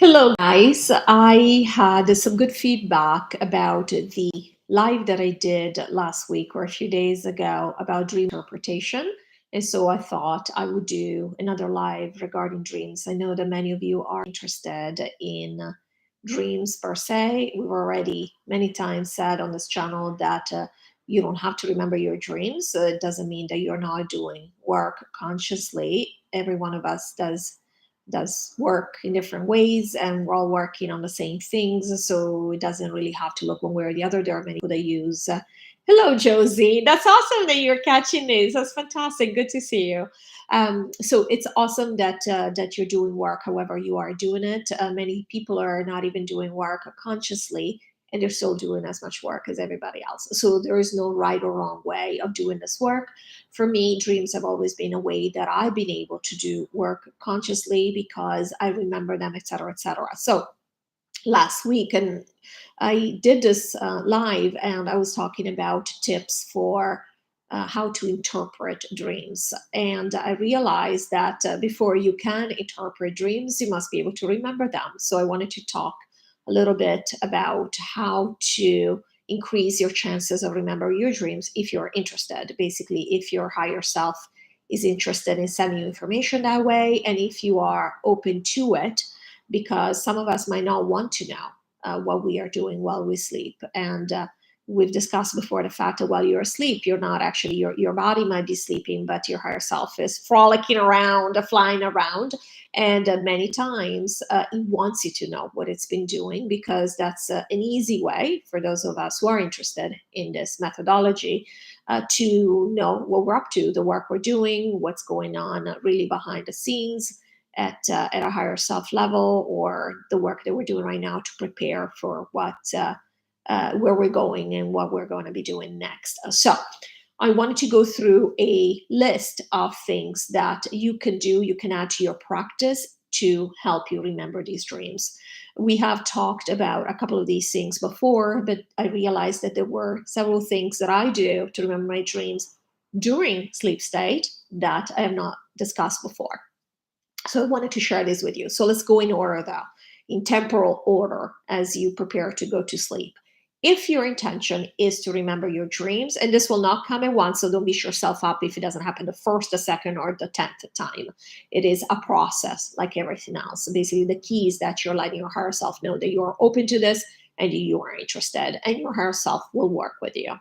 Hello, guys. I had some good feedback about the live that I did last week or a few days ago about dream interpretation. And so I thought I would do another live regarding dreams. I know that many of you are interested in dreams per se. We've already many times said on this channel that you don't have to remember your dreams. So it doesn't mean that you're not doing work consciously. Every one of us does work in different ways, and we're all working on the same things, so it doesn't really have to look one way or the other. There are many people that use hello, Josie. That's awesome that you're catching this. That's fantastic. Good to see you. So it's awesome that you're doing work however you are doing it. Many people are not even doing work consciously, and they're still doing as much work as everybody else. So there is no right or wrong way of doing this work. For me, dreams have always been a way that I've been able to do work consciously because I remember them, etc., etc. So last week, and I did this live, and I was talking about tips for how to interpret dreams. And I realized that before you can interpret dreams, you must be able to remember them. So I wanted to talk a little bit about how to increase your chances of remembering your dreams if you're interested. Basically, if your higher self is interested in sending you information that way, and if you are open to it, because some of us might not want to know what we are doing while we sleep. And we've discussed before the fact that while you're asleep, you're not actually, your body might be sleeping, but your higher self is frolicking around, flying around. And many times it wants you to know what it's been doing, because that's an easy way for those of us who are interested in this methodology to know what we're up to, the work we're doing, what's going on really behind the scenes at a higher self level, or the work that we're doing right now to prepare for where we're going and what we're going to be doing next. So I wanted to go through a list of things that you can do, you can add to your practice to help you remember these dreams. We have talked about a couple of these things before, but I realized that there were several things that I do to remember my dreams during sleep state that I have not discussed before. So I wanted to share this with you. So let's go in order, though, in temporal order as you prepare to go to sleep. If your intention is to remember your dreams, and this will not come at once, so don't beat yourself up if it doesn't happen the first, the second, or the 10th time. It is a process like everything else. So basically, the key is that you're letting your higher self know that you are open to this and you are interested, and your higher self will work with you.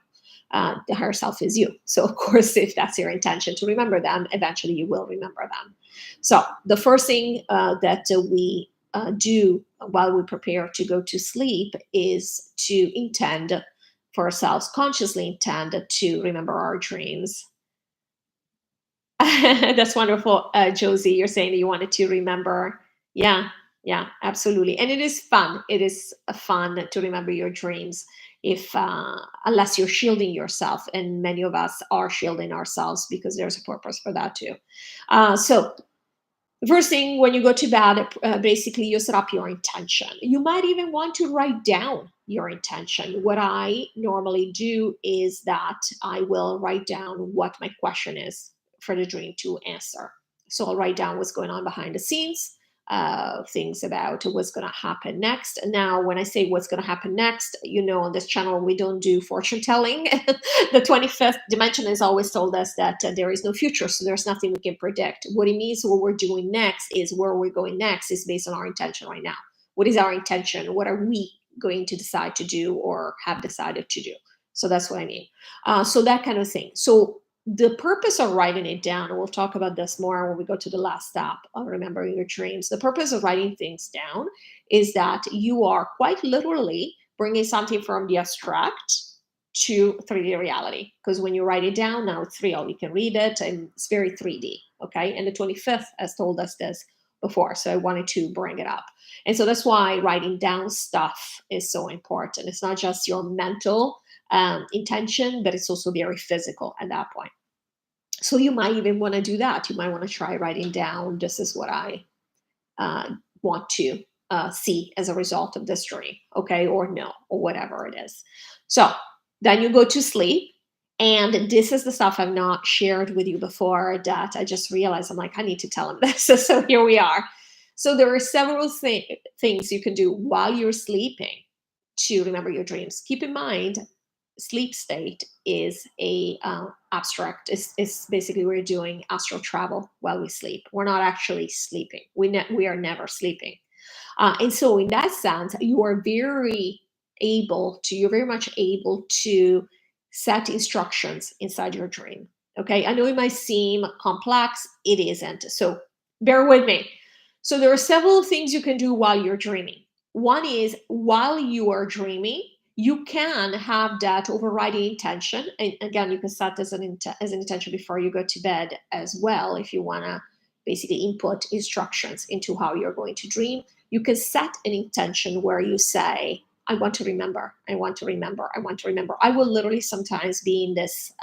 The higher self is you. So, of course, if that's your intention to remember them, eventually you will remember them. So, the first thing that we do while we prepare to go to sleep is to intend for ourselves, consciously intend to remember our dreams. That's wonderful, Josie. You're saying that you wanted to remember. Yeah, yeah, absolutely. And it is fun. It is fun to remember your dreams, if unless you're shielding yourself, and many of us are shielding ourselves because there's a purpose for that too. So the first thing when you go to bed, basically you set up your intention. You might even want to write down your intention. What I normally do is that I will write down what my question is for the dream to answer. So I'll write down what's going on behind the scenes, things about what's going to happen next. Now, when I say what's going to happen next, on this channel, we don't do fortune telling. The 25th dimension has always told us that there is no future, so there's nothing we can predict. What it means, what we're doing next is where we're going next is based on our intention right now. What is our intention? What are we going to decide to do or have decided to do? So that's what I mean. So that kind of thing. So the purpose of writing it down, and we'll talk about this more when we go to the last step of remembering your dreams. The purpose of writing things down is that you are quite literally bringing something from the abstract to 3D reality. Because when you write it down, now it's real. You can read it, and it's very 3D. Okay. And the 25th has told us this before. So I wanted to bring it up. And so that's why writing down stuff is so important. It's not just your mental intention, but it's also very physical at that point. So you might even want to do that. You might want to try writing down, this is what I want to see as a result of this dream, okay, or no, or whatever it is. So then you go to sleep. And this is the stuff I've not shared with you before that I just realized I'm like, I need to tell him this. So here we are. So there are several things you can do while you're sleeping to remember your dreams. Keep in mind, sleep state is a abstract. Is basically we're doing astral travel while we sleep. We're not actually sleeping. We are never sleeping. And so in that sense, you are you're very much able to set instructions inside your dream. Okay. I know it might seem complex. It isn't. So bear with me. So there are several things you can do while you're dreaming. One is while you are dreaming, you can have that overriding intention. And again, you can set as an intention before you go to bed as well, if you want to basically input instructions into how you're going to dream. You can set an intention where you say, I want to remember, I want to remember, I want to remember. I will literally sometimes be in this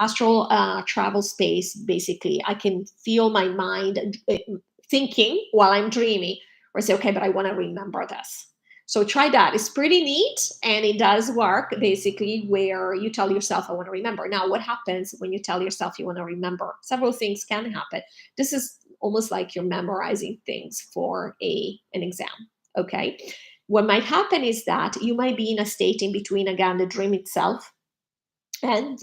astral travel space. Basically, I can feel my mind thinking while I'm dreaming, or say, okay, but I want to remember this. So try that. It's pretty neat, and it does work basically where you tell yourself, I want to remember. Now, what happens when you tell yourself you want to remember? Several things can happen. This is almost like you're memorizing things for an exam. Okay. What might happen is that you might be in a state in between, again, the dream itself and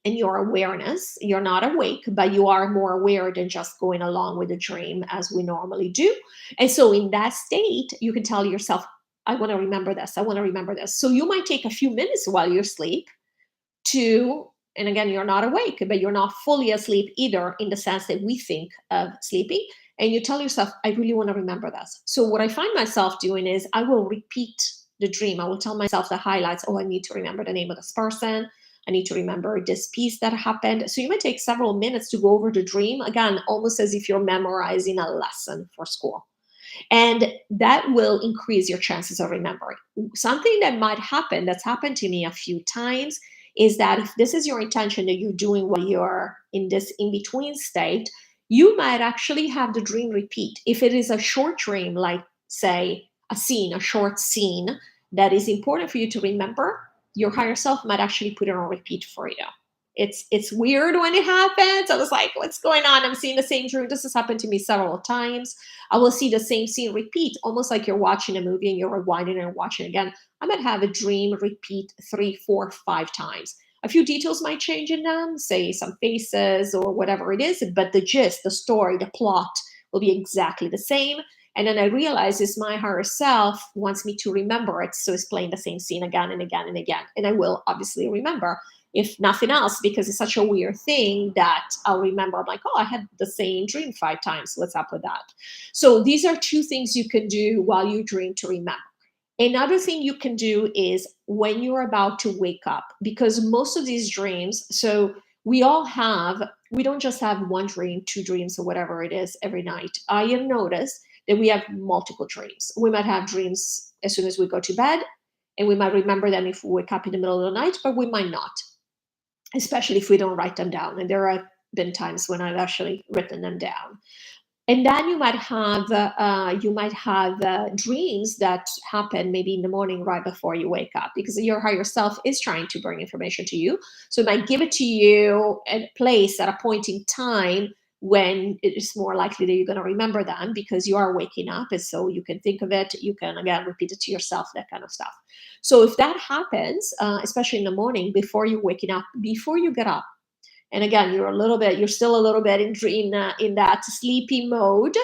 your awareness. You're not awake, but you are more aware than just going along with the dream as we normally do. And so in that state, you can tell yourself, I want to remember this, I want to remember this. So you might take a few minutes while you sleep to, and again, you're not awake, but you're not fully asleep either, in the sense that we think of sleeping. And you tell yourself, I really want to remember this. So what I find myself doing is I will repeat the dream. I will tell myself the highlights. Oh, I need to remember the name of this person. I need to remember this piece that happened. So you might take several minutes to go over the dream, again, almost as if you're memorizing a lesson for school. And that will increase your chances of remembering. Something that might happen, that's happened to me a few times, is that if this is your intention that you're doing while you're in this in between state, you might actually have the dream repeat. If it is a short dream, like say a short scene that is important for you to remember, your higher self might actually put it on repeat for you. It's weird when it happens. I was like, what's going on? I'm seeing the same dream. This has happened to me several times. I will see the same scene repeat, almost like you're watching a movie and you're rewinding and watching again. I might have a dream repeat 3, 4, 5 times. A few details might change in them, say some faces or whatever it is, but the gist, the story, the plot will be exactly the same. And then I realize is my higher self wants me to remember it. So it's playing the same scene again and again and again. And I will obviously remember, if nothing else, because it's such a weird thing that I'll remember. I'm like, oh, I had the same dream 5 times. What's up with that? So these are 2 things you can do while you dream to remember. Another thing you can do is when you're about to wake up, because most of these dreams, so we don't just have one dream, 2 dreams, or whatever it is every night. I have noticed that we have multiple dreams. We might have dreams as soon as we go to bed, and we might remember them if we wake up in the middle of the night, but we might not, especially if we don't write them down. And there have been times when I've actually written them down. And then you might have dreams that happen maybe in the morning right before you wake up, because your higher self is trying to bring information to you. So it might give it to you at a place at a point in time when it is more likely that you're going to remember them, because you are waking up, and so you can think of it, you can again repeat it to yourself, that kind of stuff. So if that happens, especially in the morning before you're waking up, before you get up, and again you're still a little bit in that sleepy mode,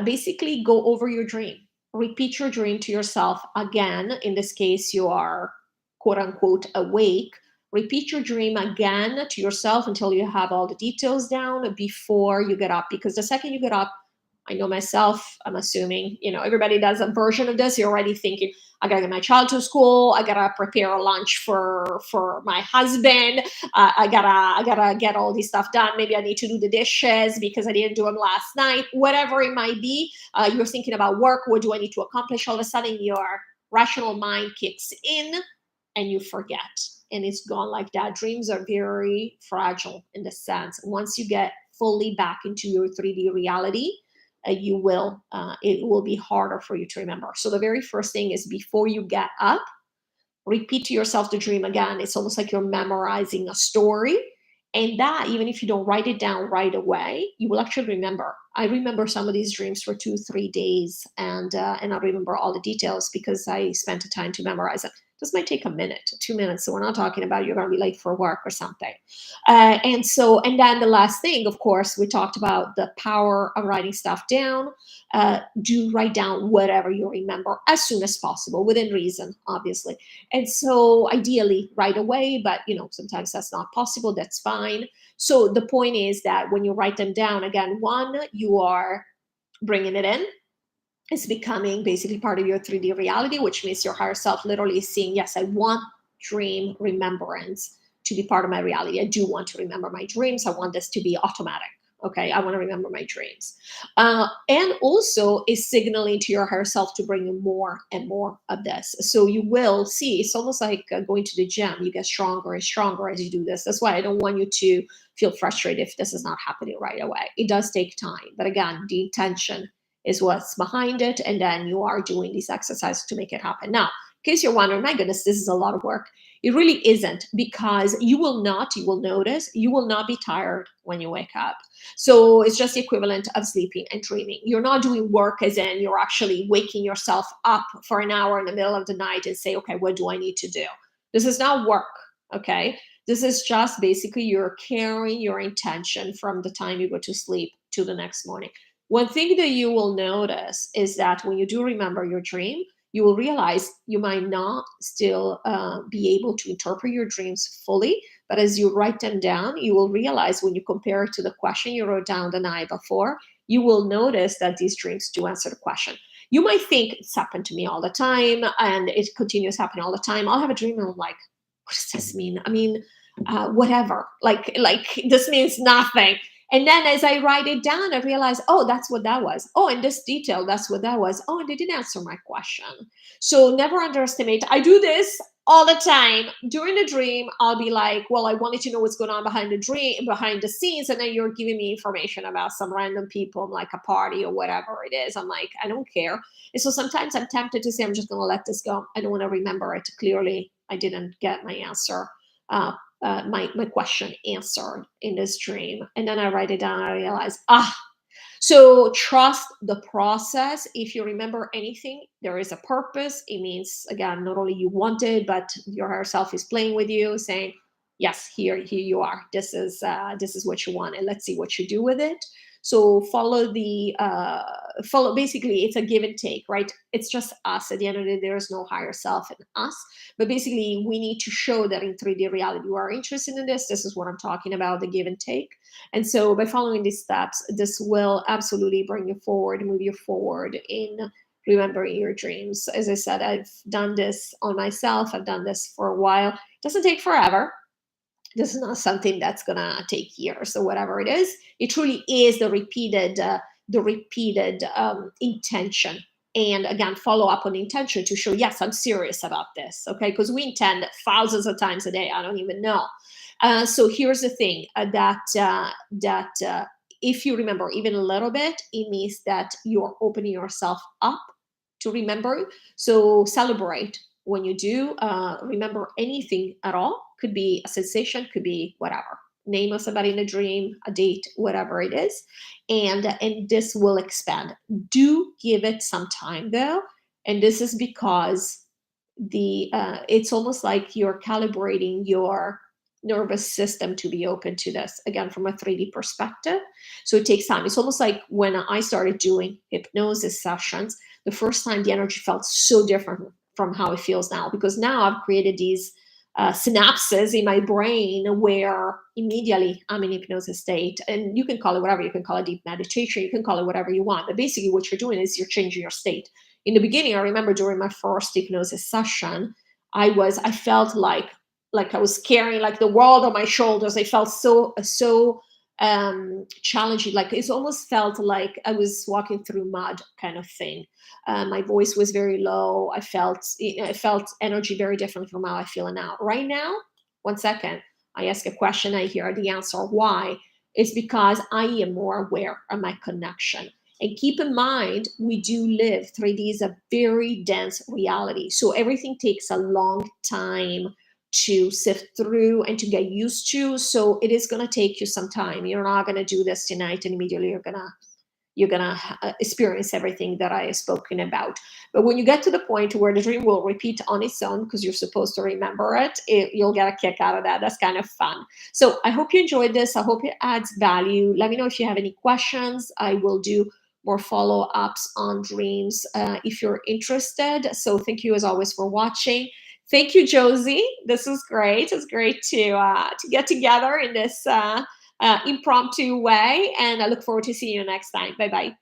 basically go over your dream, repeat your dream to yourself again. In this case, you are quote unquote awake. Repeat your dream again to yourself until you have all the details down before you get up, because the second you get up, I know myself, I'm assuming, everybody does a version of this. You're already thinking, I gotta get my child to school. I gotta prepare a lunch for my husband. I gotta get all this stuff done. Maybe I need to do the dishes because I didn't do them last night. Whatever it might be, you're thinking about work. What do I need to accomplish? All of a sudden, your rational mind kicks in, and you forget, and it's gone like that. Dreams are very fragile in the sense. Once you get fully back into your 3D reality, it will be harder for you to remember. So the very first thing is, before you get up, repeat to yourself the dream again. It's almost like you're memorizing a story, And that, even if you don't write it down right away, you will actually remember. I remember some of these dreams for 2, 3 days, and I remember all the details because I spent the time to memorize it. This might take a minute, 2 minutes. So we're not talking about you're going to be late for work or something. And then the last thing, of course, we talked about the power of writing stuff down. Do write down whatever you remember as soon as possible, within reason, obviously. And so ideally right away, but sometimes that's not possible. That's fine. So the point is that when you write them down, again, one, you are bringing it in. It's becoming basically part of your 3D reality, which means your higher self literally is seeing, yes, I want dream remembrance to be part of my reality. I do want to remember my dreams. I want this to be automatic. Okay, I want to remember my dreams. And also is signaling to your higher self to bring you more and more of this. So you will see, it's almost like going to the gym. You get stronger and stronger as you do this. That's why I don't want you to feel frustrated if this is not happening right away. It does take time. But again, the intention is what's behind it. And then you are doing these exercises to make it happen. Now, in case you're wondering, my goodness, this is a lot of work. It really isn't, because you will notice, you will not be tired when you wake up. So it's just the equivalent of sleeping and dreaming. You're not doing work as in you're actually waking yourself up for an hour in the middle of the night and say, okay, what do I need to do? This is not work, okay? This is just basically you're carrying your intention from the time you go to sleep to the next morning. One thing that you will notice is that when you do remember your dream, you will realize you might not still be able to interpret your dreams fully. But as you write them down, you will realize when you compare it to the question you wrote down the night before, you will notice that these dreams do answer the question. You might think it's happened to me all the time and it continues happening all the time. I'll have a dream and I'm like, what does this mean? I mean, whatever. Like this means nothing. And then as I write it down, I realize, oh, that's what that was. Oh, in this detail, that's what that was. Oh, and they didn't answer my question. So never underestimate. I do this all the time. During the dream, I'll be like, well, I wanted to know what's going on behind the dream, behind the scenes. And then you're giving me information about some random people, like a party or whatever it is. I'm like, I don't care. And so sometimes I'm tempted to say, I'm just going to let this go. I don't want to remember it. Clearly, I didn't get my answer. My question answered in this dream. And then I write it down. I realize, so trust the process. If you remember anything, there is a purpose. It means, again, not only you want it, but your higher self is playing with you, saying, yes, here you are. This is what you want, and let's see what you do with it. So follow. Basically, it's a give and take, right? It's just us. At the end of the day, there is no higher self in us. But basically, we need to show that in 3D reality, you are interested in this. This is what I'm talking about, the give and take. And so by following these steps, this will absolutely bring you forward, move you forward in remembering your dreams. As I said, I've done this on myself. I've done this for a while. It doesn't take forever. This is not something that's gonna take years or whatever it is. It truly is the repeated intention. And again, follow up on the intention to show, yes, I'm serious about this. Okay, because we intend thousands of times a day. I don't even know. So here's the thing that if you remember even a little bit, it means that you're opening yourself up to remember. So celebrate when you do remember anything at all. Could be a sensation, could be whatever. Name of somebody in a dream, a date, whatever it is, and this will expand. Do give it some time though, and this is because the it's almost like you're calibrating your nervous system to be open to this again from a 3D perspective. So it takes time. It's almost like when I started doing hypnosis sessions, the first time the energy felt so different from how it feels now, because now I've created these synapses in my brain where immediately I'm in hypnosis state. And you can call it whatever. You can call it deep meditation. You can call it whatever you want. But basically what you're doing is you're changing your state. In the beginning, I remember during my first hypnosis session, I felt like I was carrying like the world on my shoulders. I felt so challenging. Like it almost felt like I was walking through mud, kind of thing. My voice was very low. I felt energy very different from how I feel now. Right now, 1 second, I ask a question, I hear the answer. Why? It's because I am more aware of my connection. And keep in mind, we do live 3D is a very dense reality. So everything takes a long time to sift through and to get used to. So it is going to take you some time. You're not going to do this tonight and immediately you're gonna experience everything that I have spoken about. But when you get to the point where the dream will repeat on its own because you're supposed to remember you'll get a kick out of that. That's kind of fun. So I hope you enjoyed this. I hope it adds value. Let me know if you have any questions. I will do more follow-ups on dreams if you're interested. So thank you as always for watching. Thank you, Josie. This was great. It's great to get together in this impromptu way. And I look forward to seeing you next time. Bye bye.